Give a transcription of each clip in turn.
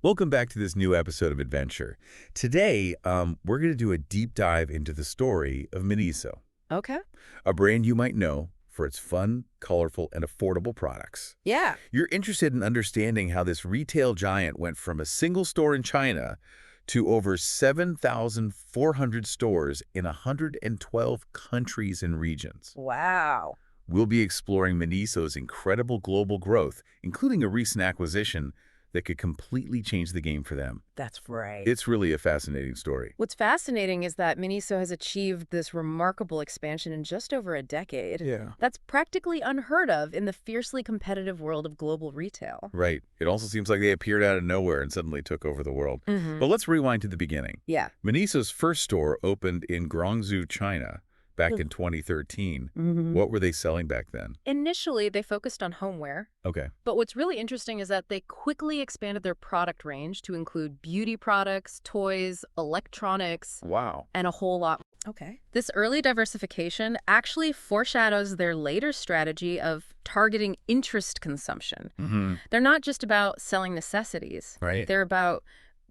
Welcome back to this new episode of Adventure. Today, we're going to do a deep dive into the story of Miniso, Okay. a brand you might know for its fun, colorful, and affordable products. Yeah. You're interested in understanding how this retail giant went from a single store in China to over 7,400 stores in 112 countries and regions. Wow. We'll be exploring Miniso's incredible global growth, including a recent acquisition that could completely change the game for them. That's right. It's really a fascinating story. What's fascinating is that Miniso has achieved this remarkable expansion in just over a decade. Yeah. That's practically unheard of in the fiercely competitive world of global retail. Right. It also seems like they appeared out of nowhere and suddenly took over the world. Mm-hmm. But let's rewind to the beginning. Yeah. Miniso's first store opened in Guangzhou, China, back in 2013. Mm-hmm. What were they selling back then? Initially, they focused on homeware. Okay. But what's really interesting is that they quickly expanded their product range to include beauty products, toys, electronics, Wow. and a whole lot. Okay. This early diversification actually foreshadows their later strategy of targeting interest consumption. Mm-hmm. They're not just about selling necessities. Right. They're about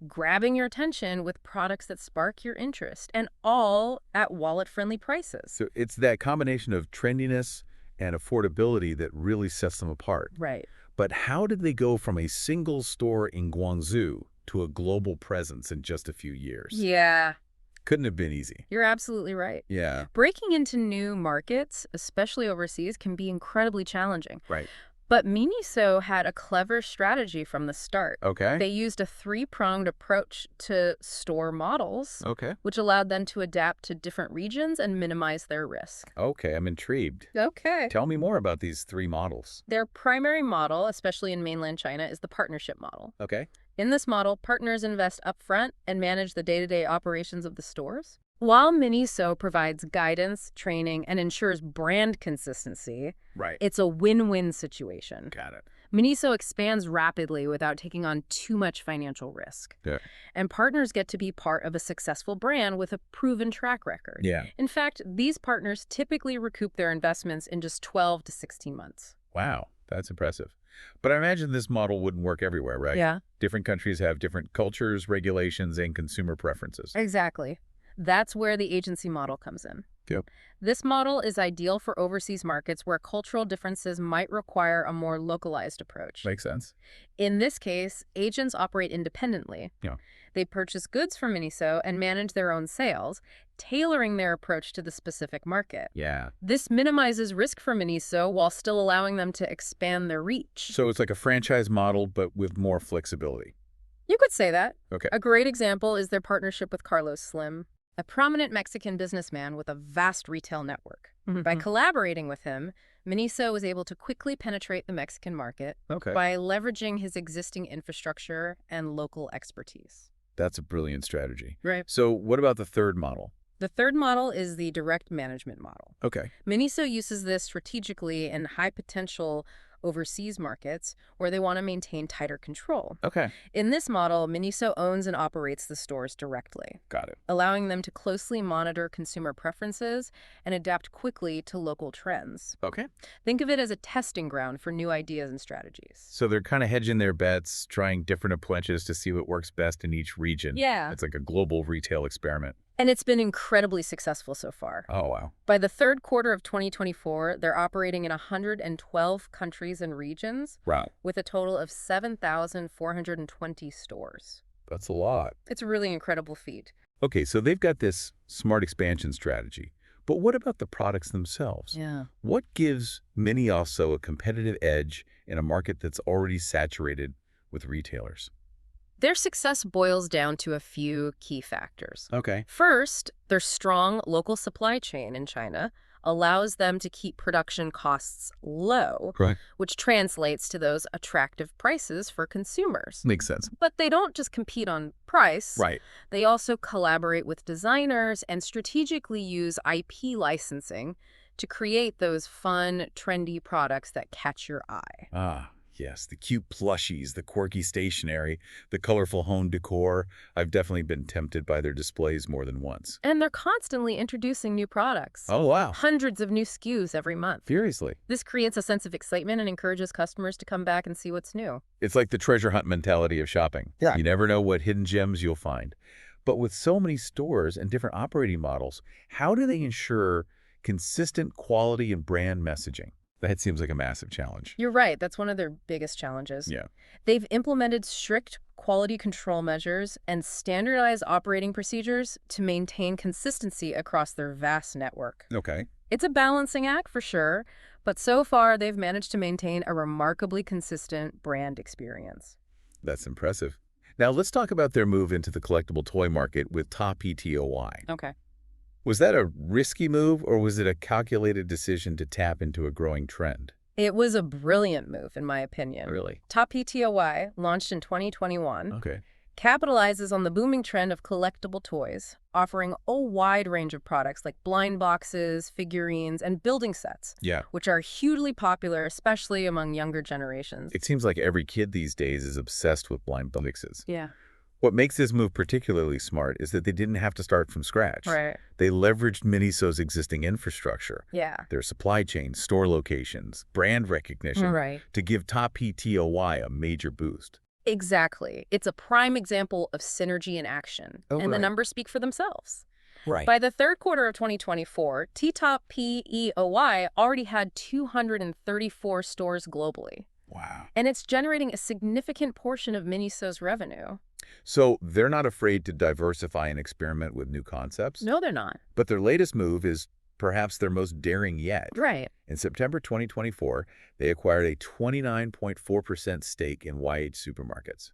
grabbing your attention with products that spark your interest, and all at wallet-friendly prices. So it's that combination of trendiness and affordability that really sets them apart. Right. But how did they go from a single store in Guangzhou to a global presence in just a few years? Yeah, Couldn't have been easy. you're absolutely right. Yeah. Breaking into new markets, especially overseas, can be incredibly challenging. Right. But Miniso had a clever strategy from the start. Okay. They used a three-pronged approach to store models, Okay. which allowed them to adapt to different regions and minimize their risk. Okay, I'm intrigued. Okay. Tell me more about these three models. Their primary model, especially in mainland China, is the partnership model. Okay. In this model, partners invest upfront and manage the day-to-day operations of the stores. While Miniso provides guidance, training, and ensures brand consistency, Right. it's a win-win situation. Got it. Miniso expands rapidly without taking on too much financial risk. Yeah. And partners get to be part of a successful brand with a proven track record. Yeah. In fact, these partners typically recoup their investments in just 12 to 16 months. Wow, that's impressive. But I imagine this model wouldn't work everywhere, right? Yeah, Different countries have different cultures, regulations, and consumer preferences. exactly. That's where the agency model comes in. Yep. This model is ideal for overseas markets where cultural differences might require a more localized approach. Makes sense. In this case, agents operate independently. Yeah. They purchase goods from Miniso and manage their own sales, tailoring their approach to the specific market. Yeah. This minimizes risk for Miniso while still allowing them to expand their reach. So it's like a franchise model, but with more flexibility. You could say that. Okay. A great example is their partnership with Carlos Slim, a prominent Mexican businessman with a vast retail network. By collaborating with him, Miniso was able to quickly penetrate the Mexican market Okay. by leveraging his existing infrastructure and local expertise. That's a brilliant strategy. Right. So what about the third model? The third model is the direct management model. Okay. Miniso uses this strategically in high-potential overseas markets where they want to maintain tighter control. Okay. In this model, Miniso owns and operates the stores directly, Got it. allowing them to closely monitor consumer preferences and adapt quickly to local trends. Okay. Think of it as a testing ground for new ideas and strategies. So they're kind of hedging their bets, trying different approaches to see what works best in each region. Yeah. It's like a global retail experiment. And it's been incredibly successful so far. Oh, wow. By the third quarter of 2024, they're operating in 112 countries and regions Wow. with a total of 7,420 stores. That's a lot. It's a really incredible feat. Okay, so they've got this smart expansion strategy. But what about the products themselves? Yeah. What gives Miniso a competitive edge in a market that's already saturated with retailers? Their success boils down to a few key factors. Okay. First, their strong local supply chain in China allows them to keep production costs low, Right. which translates to those attractive prices for consumers. Makes sense. But they don't just compete on price. Right. They also collaborate with designers and strategically use IP licensing to create those fun, trendy products that catch your eye. Ah, Yes, the cute plushies, the quirky stationery, the colorful home decor. I've definitely been tempted by their displays more than once. And they're constantly introducing new products. Oh, wow. Hundreds of new SKUs every month. Seriously. This creates a sense of excitement and encourages customers to come back and see what's new. It's like the treasure hunt mentality of shopping. Yeah. You never know what hidden gems you'll find. But with so many stores and different operating models, how do they ensure consistent quality and brand messaging? That seems like a massive challenge. You're right. That's one of their biggest challenges. Yeah. They've implemented strict quality control measures and standardized operating procedures to maintain consistency across their vast network. Okay. It's a balancing act for sure, but so far they've managed to maintain a remarkably consistent brand experience. That's impressive. Now let's talk about their move into the collectible toy market with Tailor. Okay. Was that a risky move, or was it a calculated decision to tap into a growing trend? It was a brilliant move, in my opinion. Really? Tailor, launched in 2021, Okay. capitalizes on the booming trend of collectible toys, offering a wide range of products like blind boxes, figurines, and building sets, Yeah. which are hugely popular, especially among younger generations. It seems like every kid these days is obsessed with blind boxes. Yeah. What makes this move particularly smart is that they didn't have to start from scratch. Right. They leveraged Miniso's existing infrastructure, Yeah. their supply chain, store locations, brand recognition, Right. to give Tailor a major boost. Exactly. It's a prime example of synergy in action, Oh, and the right. numbers speak for themselves. Right. By the third quarter of 2024, Tailor already had 234 stores globally, Wow. and it's generating a significant portion of Miniso's revenue. So they're not afraid to diversify and experiment with new concepts? No, they're not. But their latest move is perhaps their most daring yet. Right. In September 2024, they acquired a 29.4% stake in YH Supermarkets,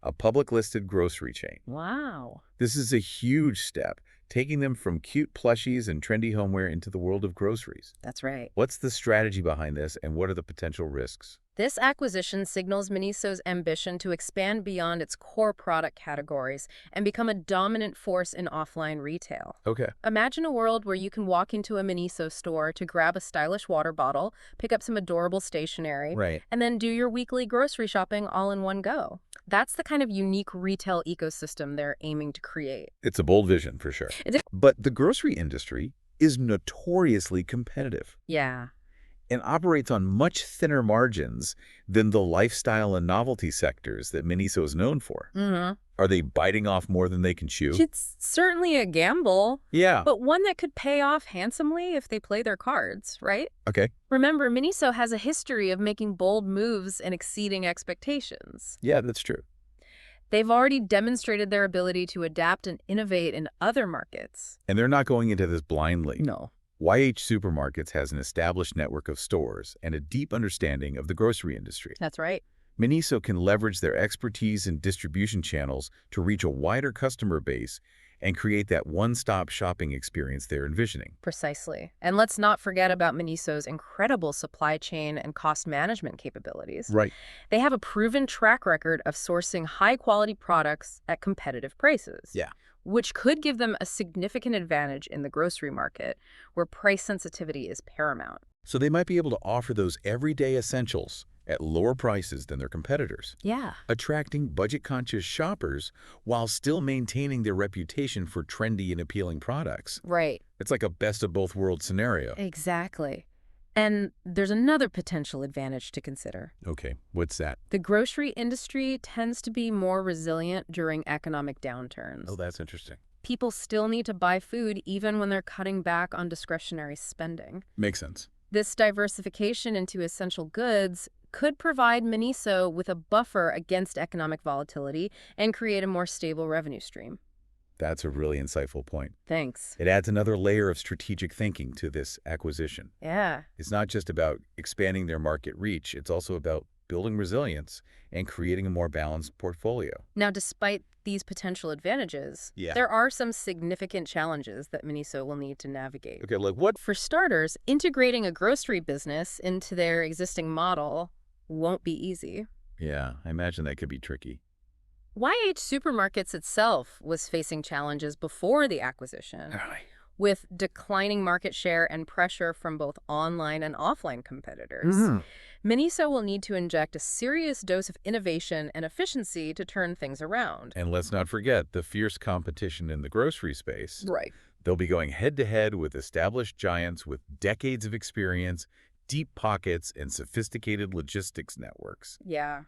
a public-listed grocery chain. Wow. This is a huge step, taking them from cute plushies and trendy homeware into the world of groceries. That's right. What's the strategy behind this, and what are the potential risks? This acquisition signals Miniso's ambition to expand beyond its core product categories and become a dominant force in offline retail. Okay. Imagine a world where you can walk into a Miniso store to grab a stylish water bottle, pick up some adorable stationery, Right. and then do your weekly grocery shopping all in one go. That's the kind of unique retail ecosystem they're aiming to create. It's a bold vision, for sure. But the grocery industry is notoriously competitive Yeah. and operates on much thinner margins than the lifestyle and novelty sectors that Miniso is known for. Are they biting off more than they can chew? It's certainly a gamble, Yeah. but one that could pay off handsomely if they play their cards, right? Okay. Remember, Miniso has a history of making bold moves and exceeding expectations. Yeah, that's true. They've already demonstrated their ability to adapt and innovate in other markets. And they're not going into this blindly. No. YH Supermarkets has an established network of stores and a deep understanding of the grocery industry. That's right. Miniso can leverage their expertise in distribution channels to reach a wider customer base and create that one-stop shopping experience they're envisioning. Precisely. And let's not forget about Miniso's incredible supply chain and cost management capabilities. Right. They have a proven track record of sourcing high-quality products at competitive prices. Yeah. Which could give them a significant advantage in the grocery market, where price sensitivity is paramount. So they might be able to offer those everyday essentials at lower prices than their competitors, Yeah. attracting budget-conscious shoppers while still maintaining their reputation for trendy and appealing products. Right. It's like a best-of-both-worlds scenario. Exactly. And there's another potential advantage to consider. Okay, what's that? The grocery industry tends to be more resilient during economic downturns. Oh, that's interesting. People still need to buy food even when they're cutting back on discretionary spending. Makes sense. This diversification into essential goods could provide Miniso with a buffer against economic volatility and create a more stable revenue stream. That's a really insightful point. Thanks. It adds another layer of strategic thinking to this acquisition. Yeah. It's not just about expanding their market reach, it's also about building resilience and creating a more balanced portfolio. Now, despite these potential advantages, there are some significant challenges that Miniso will need to navigate. Okay, like what? For starters, integrating a grocery business into their existing model won't be easy. Yeah, I imagine that could be tricky. YH Supermarkets itself was facing challenges before the acquisition, with declining market share and pressure from both online and offline competitors. Miniso will need to inject a serious dose of innovation and efficiency to turn things around. And let's not forget the fierce competition in the grocery space. Right. They'll be going head-to-head with established giants with decades of experience, deep pockets, and sophisticated logistics networks. Yeah.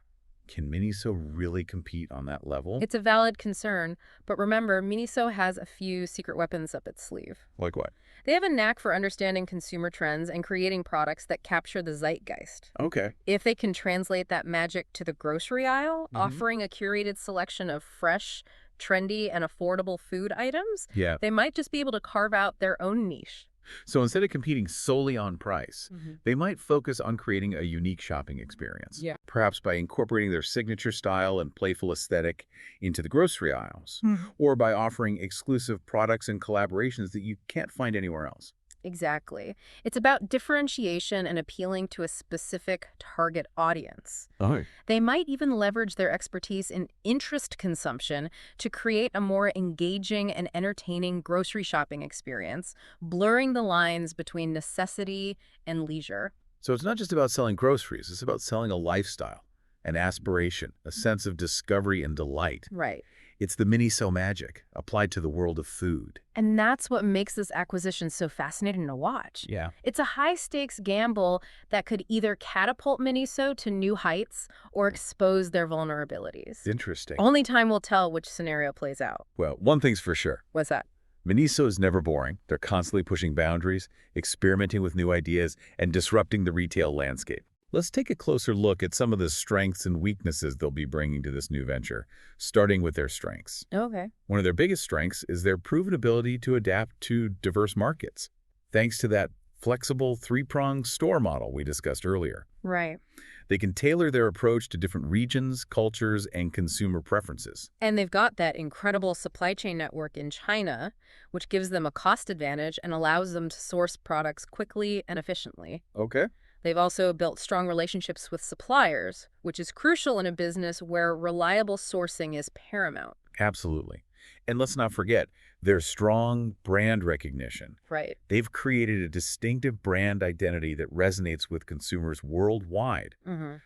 Can Miniso really compete on that level? It's a valid concern, but remember, Miniso has a few secret weapons up its sleeve. Like what? They have a knack for understanding consumer trends and creating products that capture the zeitgeist. Okay. If they can translate that magic to the grocery aisle, offering a curated selection of fresh, trendy, and affordable food items, Yeah. they might just be able to carve out their own niche. So instead of competing solely on price, they might focus on creating a unique shopping experience. Yeah. Perhaps by incorporating their signature style and playful aesthetic into the grocery aisles, or by offering exclusive products and collaborations that you can't find anywhere else. Exactly. It's about differentiation and appealing to a specific target audience. Oh. They might even leverage their expertise in interest consumption to create a more engaging and entertaining grocery shopping experience, blurring the lines between necessity and leisure. So it's not just about selling groceries, it's about selling a lifestyle, an aspiration, a sense of discovery and delight. Right. It's the Miniso magic applied to the world of food. And that's what makes this acquisition so fascinating to watch. Yeah. It's a high-stakes gamble that could either catapult Miniso to new heights or expose their vulnerabilities. Interesting. Only time will tell which scenario plays out. Well, one thing's for sure. What's that? Miniso is never boring. They're constantly pushing boundaries, experimenting with new ideas, and disrupting the retail landscape. Let's take a closer look at some of the strengths and weaknesses they'll be bringing to this new venture, starting with their strengths. Okay. One of their biggest strengths is their proven ability to adapt to diverse markets, thanks to that flexible three-pronged store model we discussed earlier. Right. They can tailor their approach to different regions, cultures, and consumer preferences. And they've got that incredible supply chain network in China, which gives them a cost advantage and allows them to source products quickly and efficiently. Okay. They've also built strong relationships with suppliers, which is crucial in a business where reliable sourcing is paramount. Absolutely. And let's not forget their strong brand recognition. Right. They've created a distinctive brand identity that resonates with consumers worldwide,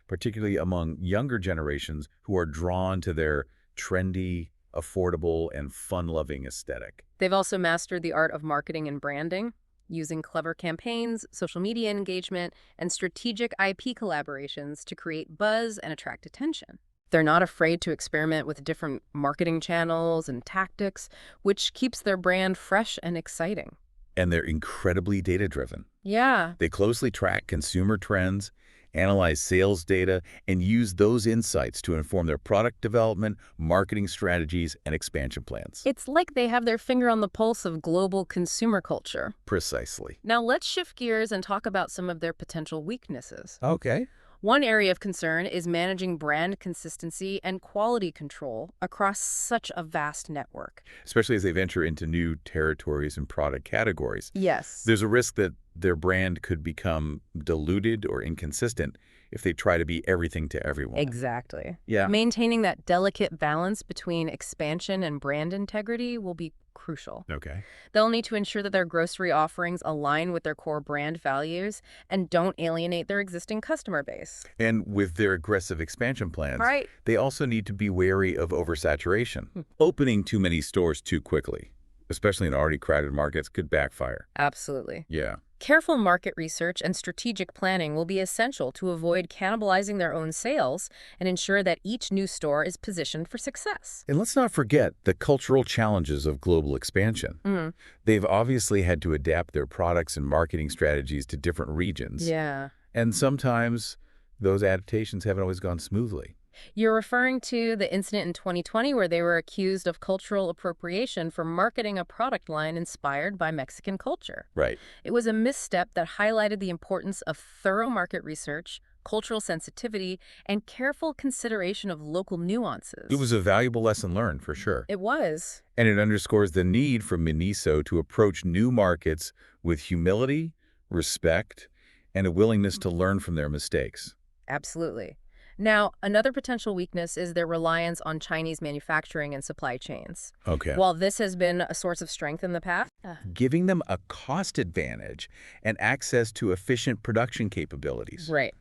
particularly among younger generations who are drawn to their trendy, affordable, and fun-loving aesthetic. They've also mastered the art of marketing and branding, using clever campaigns, social media engagement, and strategic IP collaborations to create buzz and attract attention. They're not afraid to experiment with different marketing channels and tactics, which keeps their brand fresh and exciting. And they're incredibly data-driven. Yeah. They closely track consumer trends, analyze sales data, and use those insights to inform their product development, marketing strategies, and expansion plans. It's like they have their finger on the pulse of global consumer culture. Precisely. Now let's shift gears and talk about some of their potential weaknesses. Okay. One area of concern is managing brand consistency and quality control across such a vast network. Especially as they venture into new territories and product categories. Yes. There's a risk that their brand could become diluted or inconsistent if they try to be everything to everyone. Exactly. Yeah. Maintaining that delicate balance between expansion and brand integrity will be crucial. Okay. They'll need to ensure that their grocery offerings align with their core brand values and don't alienate their existing customer base. And with their aggressive expansion plans, Right. they also need to be wary of oversaturation. Opening too many stores too quickly, especially in already crowded markets, could backfire. Absolutely. Yeah. Careful market research and strategic planning will be essential to avoid cannibalizing their own sales and ensure that each new store is positioned for success. And let's not forget the cultural challenges of global expansion. They've obviously had to adapt their products and marketing strategies to different regions. Yeah. And sometimes those adaptations haven't always gone smoothly. You're referring to the incident in 2020 where they were accused of cultural appropriation for marketing a product line inspired by Mexican culture. Right. It was a misstep that highlighted the importance of thorough market research, cultural sensitivity, and careful consideration of local nuances. It was a valuable lesson learned, for sure. It was. And it underscores the need for Miniso to approach new markets with humility, respect, and a willingness to learn from their mistakes. Absolutely. Now, another potential weakness is their reliance on Chinese manufacturing and supply chains. Okay. While this has been a source of strength in the past, Giving them a cost advantage and access to efficient production capabilities. right.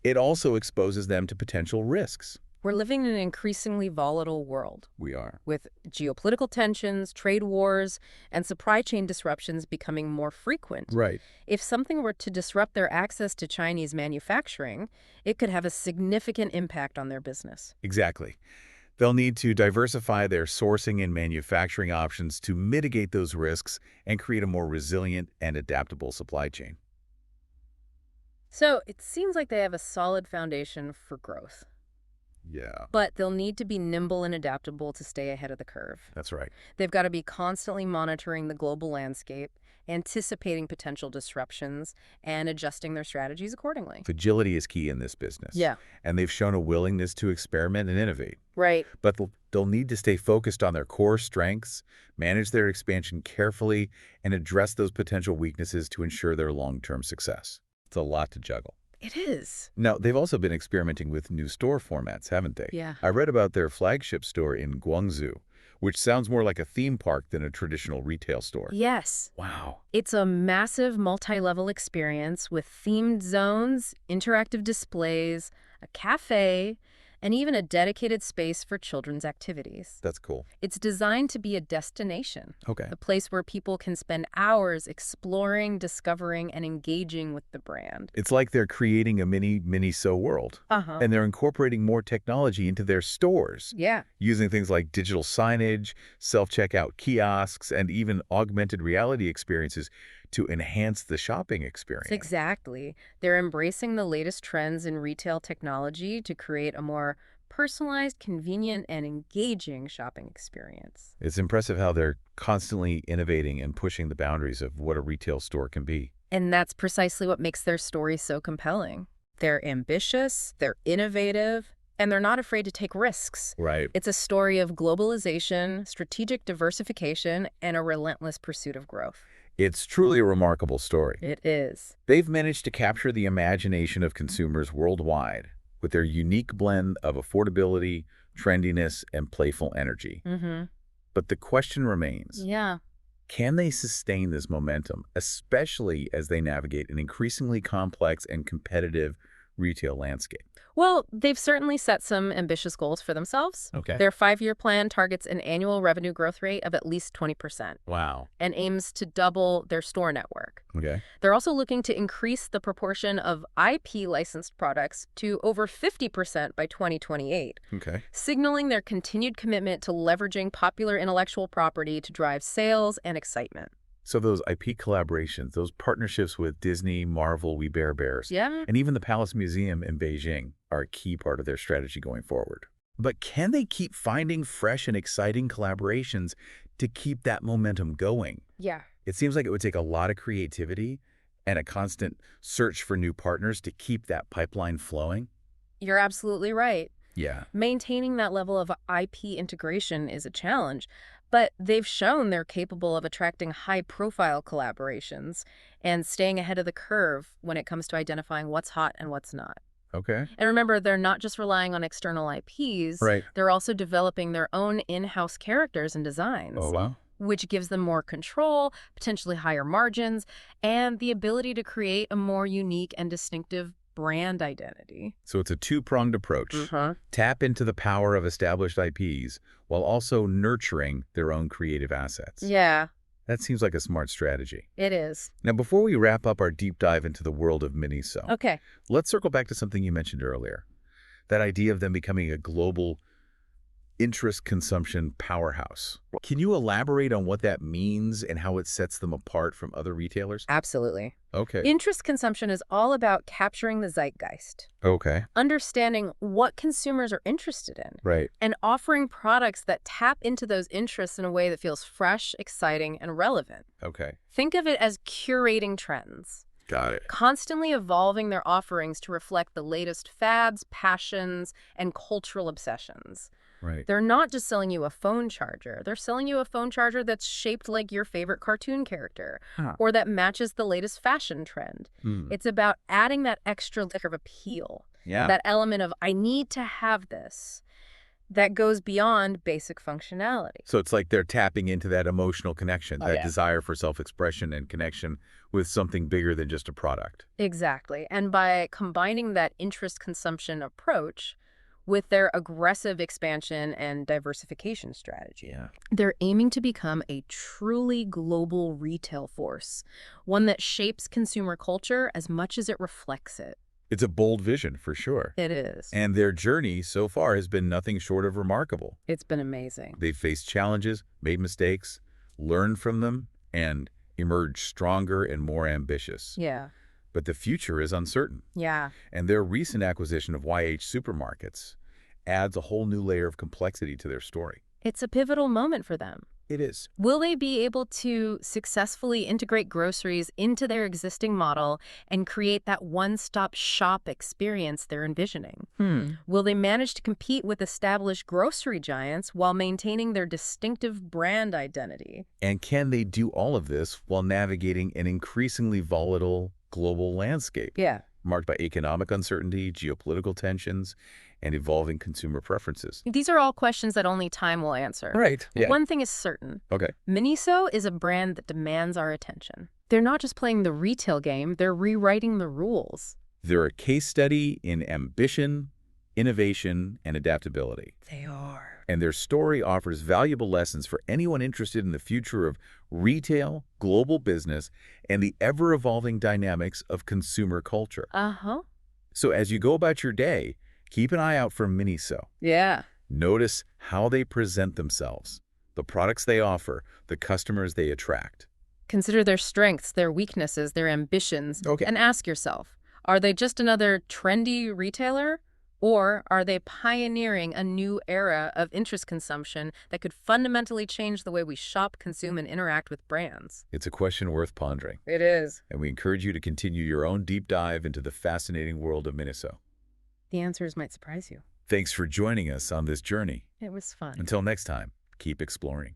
It also exposes them to potential risks. We're living in an increasingly volatile world, We are. with geopolitical tensions, trade wars, and supply chain disruptions becoming more frequent. Right. If something were to disrupt their access to Chinese manufacturing, it could have a significant impact on their business. Exactly. They'll need to diversify their sourcing and manufacturing options to mitigate those risks and create a more resilient and adaptable supply chain. So it seems like they have a solid foundation for growth. Yeah, But they'll need to be nimble and adaptable to stay ahead of the curve. that's right. They've got to be constantly monitoring the global landscape, anticipating potential disruptions, and adjusting their strategies accordingly. Agility is key in this business. Yeah. And they've shown a willingness to experiment and innovate. Right. But they'll need to stay focused on their core strengths, manage their expansion carefully, and address those potential weaknesses to ensure their long-term success. It's a lot to juggle. It is. Now, they've also been experimenting with new store formats, haven't they? Yeah. I read about their flagship store in Guangzhou, which sounds more like a theme park than a traditional retail store. Yes. Wow. It's a massive multi-level experience with themed zones, interactive displays, a cafe, and even a dedicated space for children's activities. That's cool. It's designed to be a destination, Okay. a place where people can spend hours exploring, discovering, and engaging with the brand. It's like they're creating a mini Miniso world, Uh-huh. and they're incorporating more technology into their stores, Yeah. using things like digital signage, self-checkout kiosks, and even augmented reality experiences to enhance the shopping experience. Exactly. They're embracing the latest trends in retail technology to create a more personalized, convenient, and engaging shopping experience. It's impressive how they're constantly innovating and pushing the boundaries of what a retail store can be. And that's precisely what makes their story so compelling. They're ambitious, they're innovative, and they're not afraid to take risks. Right. It's a story of globalization, strategic diversification, and a relentless pursuit of growth. It's truly a remarkable story. It is. They've managed to capture the imagination of consumers worldwide with their unique blend of affordability, trendiness, and playful energy. Mm-hmm. But the question remains, Yeah. can they sustain this momentum, especially as they navigate an increasingly complex and competitive retail landscape? Well, they've certainly set some ambitious goals for themselves. Okay. Their 5-year plan targets an annual revenue growth rate of at least 20% Wow. and aims to double their store network. Okay. They're also looking to increase the proportion of IP licensed products to over 50% by 2028, Okay. signaling their continued commitment to leveraging popular intellectual property to drive sales and excitement. So those IP collaborations, those partnerships with Disney, Marvel, We Bare Bears, Yeah. and even the Palace Museum in Beijing are a key part of their strategy going forward. But can they keep finding fresh and exciting collaborations to keep that momentum going? Yeah. It seems like it would take a lot of creativity and a constant search for new partners to keep that pipeline flowing. You're absolutely right. Yeah. Maintaining that level of IP integration is a challenge, but they've shown they're capable of attracting high-profile collaborations and staying ahead of the curve when it comes to identifying what's hot and what's not. Okay. And remember, they're not just relying on external IPs. Right. They're also developing their own in-house characters and designs, Oh, wow. which gives them more control, potentially higher margins, and the ability to create a more unique and distinctive brand identity. So it's a two-pronged approach. Tap into the power of established IPs while also nurturing their own creative assets. Yeah, That seems like a smart strategy. it is. Now, before we wrap up our deep dive into the world of Miniso, Okay. let's circle back to something you mentioned earlier. That idea of them becoming a global interest consumption powerhouse. Can you elaborate on what that means and how it sets them apart from other retailers? Absolutely. Okay. Interest consumption is all about capturing the zeitgeist, Okay. understanding what consumers are interested in, Right. and offering products that tap into those interests in a way that feels fresh, exciting, and relevant. Okay. Think of it as curating trends, Got it. constantly evolving their offerings to reflect the latest fads, passions, and cultural obsessions. Right. They're not just selling you a phone charger. They're selling you a phone charger that's shaped like your favorite cartoon character Huh. or that matches the latest fashion trend. It's about adding that extra layer of appeal, Yeah. that element of, I need to have this. that goes beyond basic functionality. So it's like they're tapping into that emotional connection, Oh, that yeah. desire for self-expression and connection with something bigger than just a product. Exactly. And by combining that interest consumption approach with their aggressive expansion and diversification strategy, Yeah. they're aiming to become a truly global retail force, one that shapes consumer culture as much as it reflects it. It's a bold vision, for sure. It is. And their journey so far has been nothing short of remarkable. It's been amazing. They've faced challenges, made mistakes, learned from them, and emerged stronger and more ambitious. Yeah. But the future is uncertain. Yeah. And their recent acquisition of YH Supermarkets adds a whole new layer of complexity to their story. It's a pivotal moment for them. It is. Will they be able to successfully integrate groceries into their existing model and create that one-stop shop experience they're envisioning? Will they manage to compete with established grocery giants while maintaining their distinctive brand identity? And can they do all of this while navigating an increasingly volatile global landscape, Yeah. marked by economic uncertainty, geopolitical tensions, and evolving consumer preferences? These are all questions that only time will answer. Right. But one thing is certain. Okay. Miniso is a brand that demands our attention. They're not just playing the retail game, they're rewriting the rules. They're a case study in ambition, innovation, and adaptability. They are. And their story offers valuable lessons for anyone interested in the future of retail, global business, and the ever-evolving dynamics of consumer culture. Uh-huh. So as you go about your day, keep an eye out for Miniso. Yeah. Notice how they present themselves, the products they offer, the customers they attract. Consider their strengths, their weaknesses, their ambitions, Okay. and ask yourself, are they just another trendy retailer? Or are they pioneering a new era of interest consumption that could fundamentally change the way we shop, consume, and interact with brands? It's a question worth pondering, It is. and we encourage you to continue your own deep dive into the fascinating world of Miniso. The answers might surprise you. Thanks for joining us on this journey. It was fun. Until next time, keep exploring.